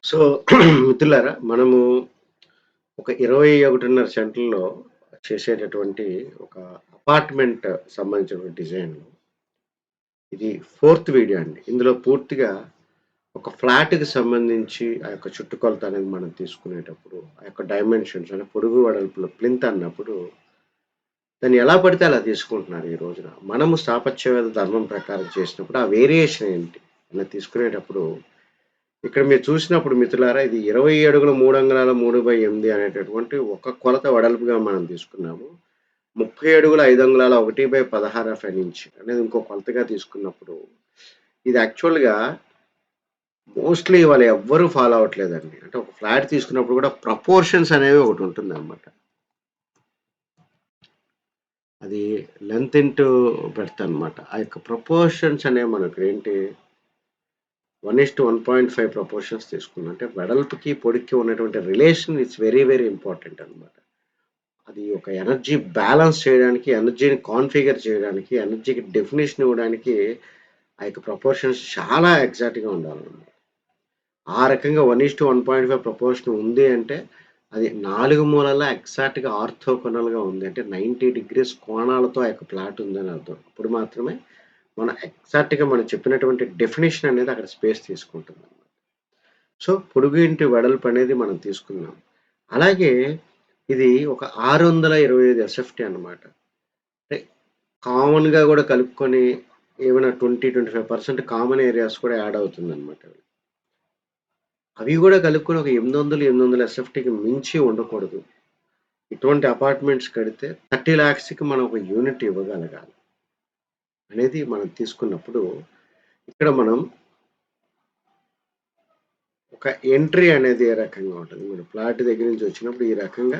So మిత్రులారా, మనము ఒక 21:30 సెంట్లలో చేసేటటువంటి ఒక అపార్ట్‌మెంట్ సంబంధించిన డిజైన్‌లో ఇది ఫోర్త్ వీడియో అండి. ఇందులో పూర్తిగా ఒక ఫ్లాట్‌కి సంబంధించి ఆ యొక్క చుట్టుకొలత అనేది మనం తీసుకునేటప్పుడు, ఆ యొక్క డైమెన్షన్స్ అంటే పొడుగు, వెడల్పులు ప్లింత్ అన్నప్పుడు దాన్ని ఎలా పడితే అలా తీసుకుంటున్నారు ఈ రోజున. మనము స్థాపత్యవేత్త ధర్మం ప్రకారం చేసినప్పుడు ఆ వేరియేషన్ ఏంటి? అలా తీసుకునేటప్పుడు ఇక్కడ మీరు చూసినప్పుడు మిత్రులారా, ఇది 20 అడుగుల 3 అంగుళాల 3/8 అనేటటువంటి ఒక కొలత వెడల్పుగా మనం తీసుకున్నాము. 30 అడుగుల 5 అంగుళాల 1/16 ఇంచ్ అనేది ఇంకో కొలతగా తీసుకున్నప్పుడు, ఇది యాక్చువల్‌గా మోస్ట్‌లీ ఇవాళ ఎవ్వరు ఫాలో అవ్వట్లేదండి. అంటే ఒక ఫ్లాట్ తీసుకున్నప్పుడు కూడా ప్రపోర్షన్స్ అనేవి ఒకటుంటుందనమాట. అది లెంత్ ఇంటూ బ్రెడ్త్ అనమాట. ఆ యొక్క ప్రపోర్షన్స్ అనేవి మనకేంటి 1:1.5 ప్రపోర్షన్స్ తీసుకున్నాం. అంటే వెడల్పుకి, పొడుక్కి ఉన్నటువంటి relation it's very, very important అనమాట. అది ఒక ఎనర్జీ బ్యాలన్స్ చేయడానికి, ఎనర్జీని కాన్ఫిగర్ చేయడానికి, ఎనర్జీకి డెఫినిషన్ ఇవ్వడానికి ఆ యొక్క ప్రపోర్షన్స్ చాలా ఎగ్జాక్ట్‌గా ఉండాలనమాట. ఆ రకంగా 1:1.5 ప్రపోర్షన్ ఉంది అంటే, అది 4 మూలలా ఎగ్జాక్ట్‌గా ఆర్థోగోనల్‌గా ఉంది. అంటే 90 డిగ్రీస్ కోణాలతో ఆ యొక్క ఫ్లాట్ ఉందని అర్థం. అప్పుడు మాత్రమే మనం ఎగ్జాక్ట్‌గా మనం చెప్పినటువంటి డెఫినిషన్ అనేది అక్కడ స్పేస్ తీసుకుంటుందనమాట. సో, పొడుగు ఇంటూ వెడల్పు అనేది మనం తీసుకున్నాం. అలాగే ఇది ఒక 625 ఎస్ఎఫ్‌టీ అనమాట. అంటే కామన్‌గా గూడా కలుపుకొని ఏమైనా 25% కామన్ ఏరియాస్ కూడా యాడ్ అవుతుందనమాట. అవి గూడా కలుపుకొని ఒక 800, 800 ఎస్ఎఫ్‌టీకి మించి ఉండకూడదు. ఇటువంటి అపార్ట్‌మెంట్స్ కడితే 30,00,000కి మనం ఒక యూనిట్ ఇవ్వగలగాలి అనేది మనం తీసుకున్నప్పుడు, ఇక్కడ మనం ఒక ఎంట్రీ అనేది ఏ రకంగా ఉంటది. మీరు ఫ్లాట్ దగ్గర నుంచి వచ్చినప్పుడు ఈ రకంగా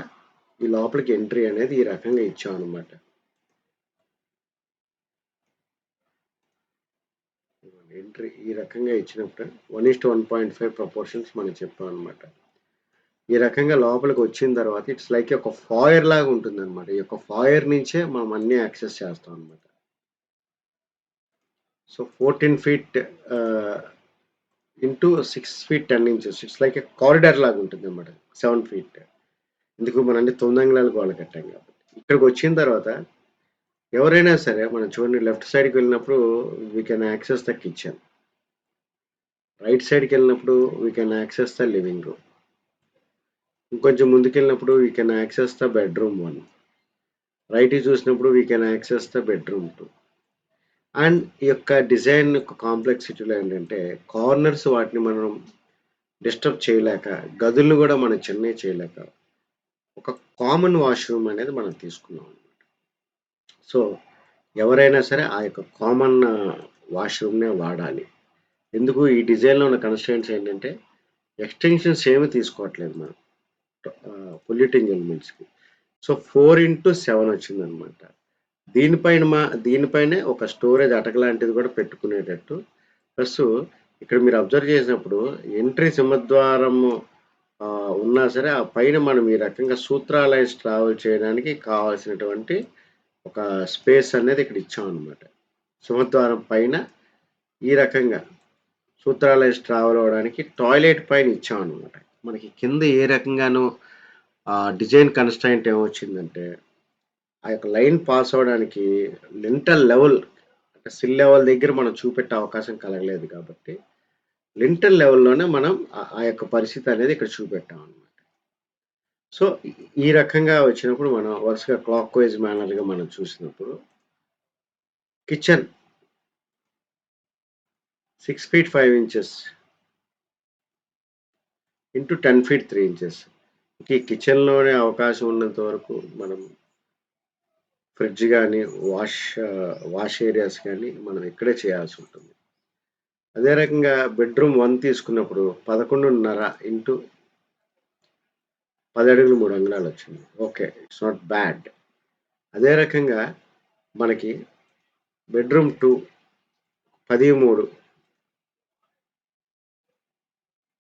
ఈ లోపలికి ఎంట్రీ అనేది ఈ రకంగా ఇచ్చామనమాట. ఎంట్రీ ఈ రకంగా ఇచ్చినప్పుడు 1:1.5 ప్రపోర్షన్స్ మనం చెప్పామనమాట. ఈ రకంగా లోపలికొచ్చిన తర్వాత ఇట్స్ లైక్ ఒక ఫాయర్ లాగా ఉంటుందనమాట. ఈ యొక్క ఫాయర్ నుంచే మనం అన్నీ యాక్సెస్ చేస్తాం అనమాట. సో 14 ఫీట్ ఆహ్, into 6 feet 10 inches. It's like a corridor లాగా ఉంటుందనమాట. 7 ఫీట్. ఎందుకు మనంటే 9 అంగుళాల గోడ కట్టాం కాబట్టి. ఇక్కడికొచ్చిన తర్వాత ఎవరైనా సరే మనం చూడండి, లెఫ్ట్ సైడ్‌కి వెళ్ళినప్పుడు we can access the kitchen. Right సైడ్‌కెళ్ళినప్పుడు we can access the living room. ఇంకొంచెం ముందుకెళ్ళినప్పుడు we can access the bedroom 1. రైట్‌కి చూసినప్పుడు we can access the bedroom 2. And ఈ యొక్క డిజైన్ యొక్క కాంప్లెక్సిటీలో ఏంటంటే, కార్నర్స్ వాటిని మనం డిస్టర్బ్ చేయలేక, గదులను గూడా మనం చిన్నయి చేయలేక, ఒక కామన్ వాష్‌రూమ్ అనేది మనం తీసుకున్నాం. సో, ఎవరైనా సరే ఆ యొక్క కామన్ వాష్‌రూమ్‌నే వాడాలి. ఎందుకు ఈ డిజైన్‌లో ఉన్న కన్‌స్ట్రెయింట్స్ ఏంటంటే, ఎక్స్‌టెన్షన్స్ ఏమి తీసుకోవట్లేదు మనం. పొల్యూటింగ్ ఎలిమెంట్స్‌కి. సో, 4:7 వచ్చిందనమాట. దీనిపైనే ఒక స్టోరేజ్ అటక లాంటిది కూడా పెట్టుకునేటట్టు. ప్లస్సు ఇక్కడ మీరు అబ్జర్వ్ చేసినప్పుడు ఎంట్రీ సింహద్వారము ఉన్నా సరే, ఆ పైన మనం ఈ రకంగా సూత్రాలైన్స్ ట్రావెల్ చేయడానికి కావాల్సినటువంటి ఒక స్పేస్ అనేది ఇక్కడ ఇచ్చామనమాట. సింహద్వారం పైన ఈ రకంగా సూత్రాలైన్స్ ట్రావెల్ అవ్వడానికి టాయిలెట్ పైన ఇచ్చామనమాట. మనకి కింద ఏ రకంగానూ డిజైన్ కన్‌స్ట్రెయింట్ ఏమొచ్చిందంటే, ఆ యొక్క లైన్ పాస్ అవ్వడానికి లింటల్ లెవెల్ అంటే సిల్ లెవెల్ దగ్గర మనం చూపెట్టే అవకాశం కలగలేదు కాబట్టి, లింటల్ లెవెల్‌లోనే మనం ఆ యొక్క పరిస్థితి అనేది ఇక్కడ చూపెట్టామనమాట. సో, ఈ రకంగా వచ్చినప్పుడు మనం వరుసగా క్లాక్ వైస్ మేనర్‌గా మనం చూసినప్పుడు kitchen 6 feet 5 inches into 10 feet 3 inches. ఈ కిచెన్‌లోనే అవకాశం ఉన్నంత వరకు మనం ఫ్రిడ్జ్ గాని, వాష్ ఏరియాస్ గాని మనం ఇక్కడే చేయాల్సుంటుంది. అదే రకంగా బెడ్‌రూమ్ 1 తీసుకున్నప్పుడు 11.5 ఇంటూ 10 అడుగులు 3 అంగుళాలొచ్చింది. ఓకే. It's not bad. అదే రకంగా మనకి బెడ్‌రూమ్ 2 13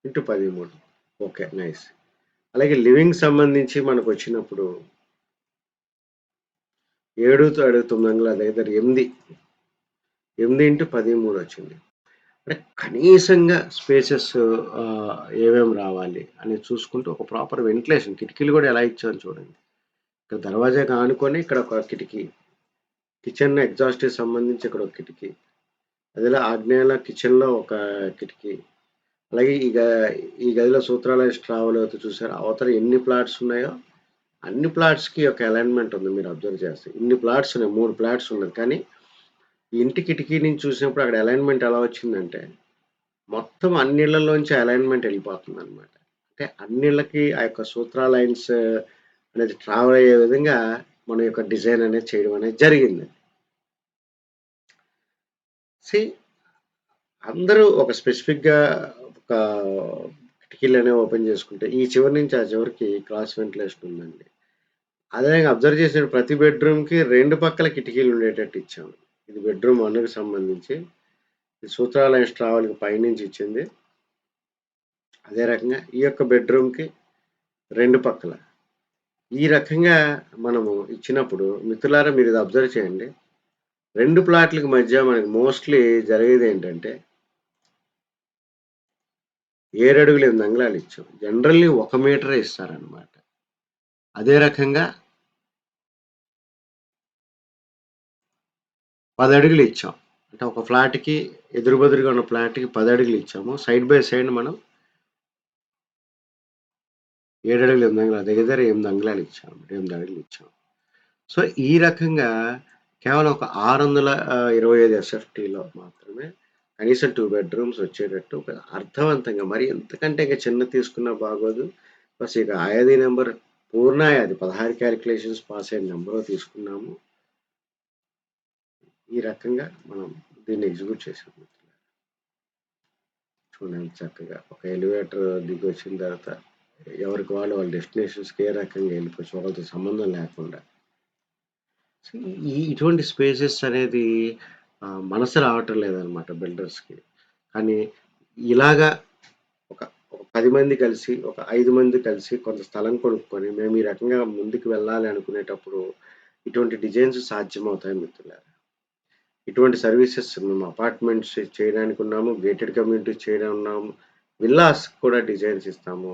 ఇంటూ 13. ఓకే. నైస్. అలాగే లివింగ్ సంబంధించి మనకొచ్చినప్పుడు 7 అడుగు 9 అంగుళాలు దగ్గర 8 ఇంటూ 13 వచ్చింది. అంటే కనీసంగా స్పేసెస్ ఏమేమి రావాలి అని చూసుకుంటూ ఒక ప్రాపర్ వెంటిలేషన్ కిటికీలు కూడా ఎలా ఇచ్చామో చూడండి. ఇక్కడ దర్వాజాకి ఆనుకొని ఇక్కడ ఒక కిటికీ, కిచెన్ ఎగ్జాస్ట్‌కి సంబంధించి ఇక్కడ ఒక కిటికీ, అదేలా ఆగ్నేయాల కిచెన్‌లో ఒక కిటికీ, అలాగే ఈ గదిలో సూత్రాలయ ట్రావెల్ అవుతూ చూసారా? అవతల ఎన్ని ప్లాట్స్ ఉన్నాయో అన్ని ప్లాట్స్‌కి ఒక అలైన్‌మెంట్ ఉంది మీరు అబ్జర్వ్ చేస్తే. ఇన్ని ప్లాట్స్ ఉన్నాయి. 3 ప్లాట్స్ ఉన్నది. కానీ ఈ ఇంటి కిటికీ నుంచి చూసినప్పుడు అక్కడ అలైన్‌మెంట్ ఎలా వచ్చిందంటే మొత్తం అన్నిళ్ళలోంచి అలైన్‌మెంట్ ఎళ్ళిపోతుందనమాట. అంటే అన్నిళ్ళకి ఆ యొక్క సూత్రా లైన్స్ అనేది ట్రావెల్ అయ్యే విధంగా మన యొక్క డిజైన్ అనేది చేయడం అనేది జరిగింది. సీ అందరూ ఒక స్పెసిఫిక్‌గా ఒక కిటికీలనేవి ఓపెన్ చేసుకుంటే, ఈ చివరి నుంచి ఆ చివరికి క్రాస్ వెంటిలేషన్ ఉందండి. అదే అబ్జర్వ్ చేసిన ప్రతి బెడ్‌రూమ్‌కి 2 పక్కల కిటికీలు ఉండేటట్టు ఇచ్చాము. ఇది బెడ్‌రూమ్ 1కి సంబంధించి. ఈ సూత్రా లైన్స్ ట్రావెల్‌కి పైనుంచి ఇచ్చింది. అదే రకంగా ఈ యొక్క బెడ్‌రూమ్‌కి 2 పక్కల. ఈ రకంగా మనము ఇచ్చినప్పుడు మిత్రులారా మీరిది అబ్జర్వ్ చేయండి. 2 ప్లాట్‌లకి మధ్య మనకి మోస్ట్‌లీ జరిగేదేంటంటే 7 అడుగులు 8 అంగుళాలు ఇచ్చాం. జనరల్లీ 1 మీటరే ఇస్తారనమాట. అదే రకంగా 10 అడుగులు ఇచ్చాం. అంటే ఒక ఫ్లాట్‌కి ఎదురు బెదురుగా ఉన్న ఫ్లాట్‌కి 10 అడుగులు ఇచ్చాము. సైడ్ బై సైడ్ మనం 7 అడుగులు 8 అంగుళాలు దగ్గర దగ్గర 8 అంగుళాలు ఇచ్చాం. 8 అడుగులు ఇచ్చాం. సో, ఈ రకంగా కేవలం ఒక 625 ఎస్ఎఫ్టీలో మాత్రమే కనీసం 2 బెడ్‌రూమ్స్ వచ్చేటట్టు ఒక అర్థవంతంగా మరి ఎంతకంటే ఇంక చిన్నది తీసుకున్నా బాగోదు. ప్లస్ ఇక ఆయది నంబర్ పూర్ణాయాది 16 కాలిక్యులేషన్స్ పాస్ అయిన నంబరు తీసుకున్నాము. ఈ రకంగా మనం దీన్ని ఎగ్జిక్యూట్ చేసాము. చూడండి చక్కగా ఒక ఎలివేటర్ దిగొచ్చిన తర్వాత ఎవరికి వాళ్ళు వాళ్ళ డెస్టినేషన్స్‌కి ఏ రకంగా వెళ్ళిపోవచ్చు. ఒకళ్ళతో సంబంధం లేకుండా. ఇటువంటి స్పేసెస్ అనేది మనసు రావటం లేదనమాట బిల్డర్స్‌కి. కానీ ఇలాగా ఒక ఒక 10 మంది కలిసి, ఒక 5 మంది కలిసి కొంత స్థలం కొనుక్కొని మేము ఈ రకంగా ముందుకు వెళ్ళాలి అనుకునేటప్పుడు ఇటువంటి డిజైన్స్ సాధ్యమవుతాయి మిత్రులారా. ఇటువంటి సర్వీసెస్ మేము అపార్ట్మెంట్స్ చేయడానికి ఉన్నాము. గేటెడ్ కమ్యూనిటీస్ చేయడం ఉన్నాము. విల్లాస్ కూడా డిజైన్స్ ఇస్తాము.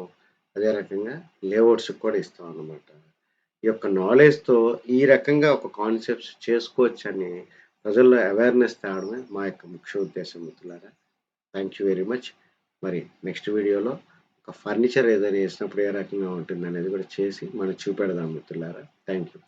అదే రకంగా లేఅవుట్స్‌కి కూడా ఇస్తామనమాట. ఈ యొక్క నాలెడ్జ్‌తో ఈ రకంగా ఒక కాన్సెప్ట్స్ చేసుకోవచ్చని ప్రజల్లో అవేర్‌నెస్ తేవడమే మా యొక్క ముఖ్య ఉద్దేశ్యం మిత్రులారా. Thank you very much. మరి నెక్స్ట్ వీడియోలో ఒక ఫర్నిచర్ ఏదైనా ఏసినప్పుడు ఏ రకంగా ఉంటుందనేది కూడా చేసి మనం చూపెడదాం మిత్రులారా. Thank you.